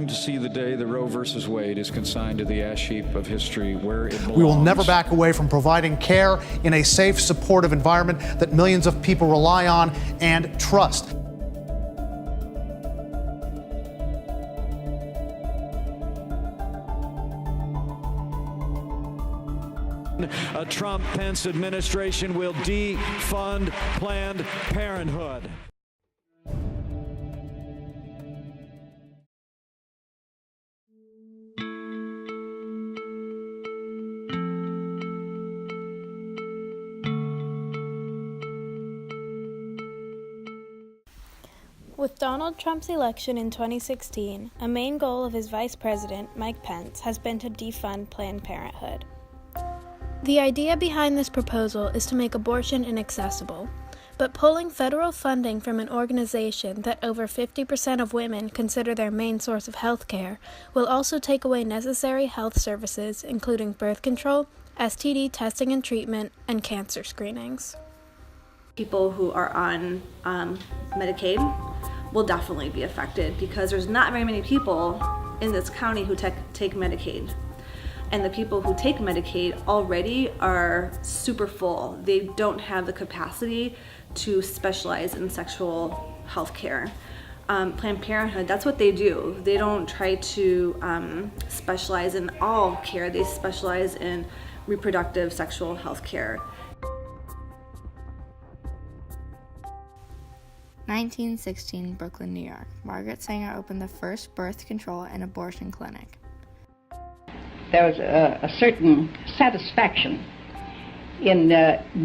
long to see the day that Roe versus Wade is consigned to the ash heap of history where it belongs. We will never back away from providing care in a safe, supportive environment that millions of people rely on and trust. A Trump-Pence administration will defund Planned Parenthood. With Donald Trump's election in 2016, a main goal of his vice president, Mike Pence, has been to defund Planned Parenthood. The idea behind this proposal is to make abortion inaccessible, but pulling federal funding from an organization that over 50% of women consider their main source of health care will also take away necessary health services, including birth control, STD testing and treatment, and cancer screenings. People who are on Medicaid will definitely be affected because there's not very many people in this county who take Medicaid. And the people who take Medicaid already are super full. They don't have the capacity to specialize in sexual health care. Planned Parenthood, that's what they do. They don't try to specialize in all care. They specialize in reproductive sexual health care. 1916, Brooklyn, New York. Margaret Sanger opened the first birth control and abortion clinic. There was a certain satisfaction in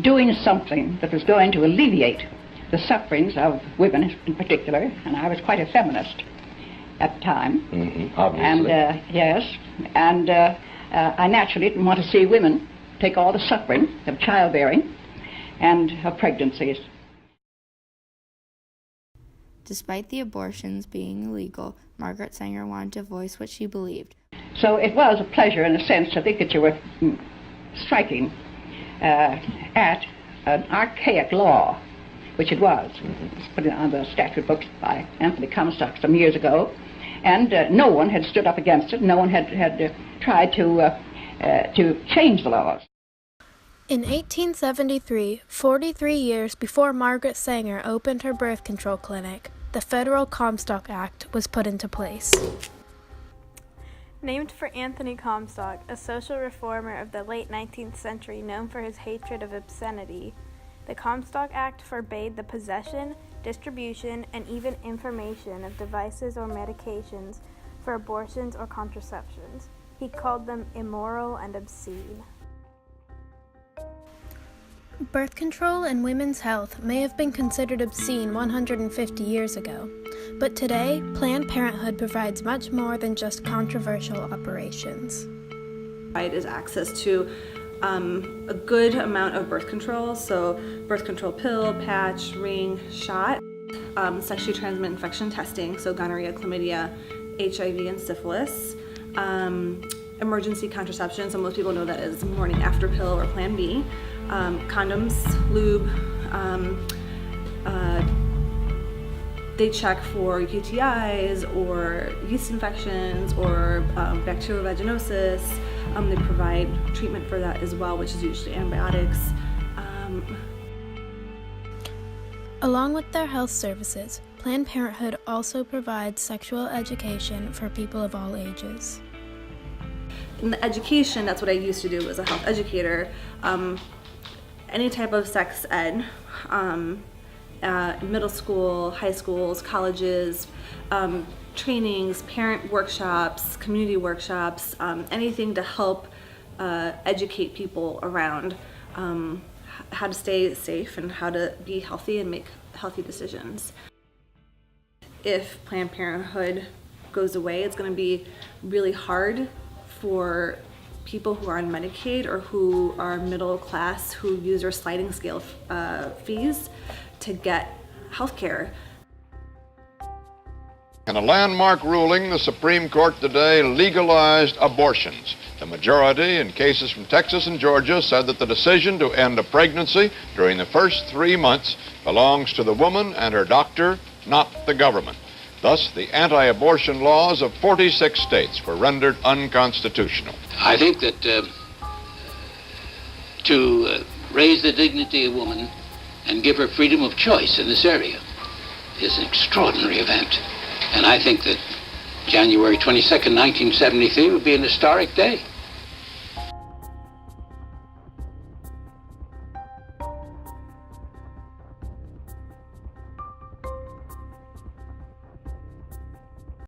doing something that was going to alleviate the sufferings of women in particular, and I was quite a feminist at the time. Obviously. And yes, and I naturally didn't want to see women take all the suffering of childbearing and of pregnancies. Despite the abortions being illegal, Margaret Sanger wanted to voice what she believed. So it was a pleasure, in a sense, to think that you were striking at an archaic law, which it was. It was put on the statute books by Anthony Comstock some years ago, and no one had stood up against it. No one had tried to change the laws. In 1873, 43 years before Margaret Sanger opened her birth control clinic, the Federal Comstock Act was put into place. Named for Anthony Comstock, a social reformer of the late 19th century known for his hatred of obscenity, the Comstock Act forbade the possession, distribution, and even information of devices or medications for abortions or contraceptions. He called them immoral and obscene. Birth control and women's health may have been considered obscene 150 years ago, but today, Planned Parenthood provides much more than just controversial operations. It is access to a good amount of birth control, so birth control pill, patch, ring, shot, sexually transmitted infection testing, so gonorrhea, chlamydia, HIV, and syphilis, emergency contraception, so most people know that as morning after pill or Plan B, condoms, lube, they check for UTIs or yeast infections or bacterial vaginosis. They provide treatment for that as well, which is usually antibiotics. Along with their health services, Planned Parenthood also provides sexual education for people of all ages. In the education, that's what I used to do as a health educator. Any type of sex ed, middle school, high schools, colleges, trainings, parent workshops, community workshops, anything to help educate people around how to stay safe and how to be healthy and make healthy decisions. If Planned Parenthood goes away, it's going to be really hard for people who are on Medicaid or who are middle class who use their sliding scale fees to get health care. In a landmark ruling, the Supreme Court today legalized abortions. The majority in cases from Texas and Georgia said that the decision to end a pregnancy during the first 3 months belongs to the woman and her doctor, not the government. Thus, the anti-abortion laws of 46 states were rendered unconstitutional. I think that to raise the dignity of woman and give her freedom of choice in this area is an extraordinary event. And I think that January 22nd, 1973 would be an historic day.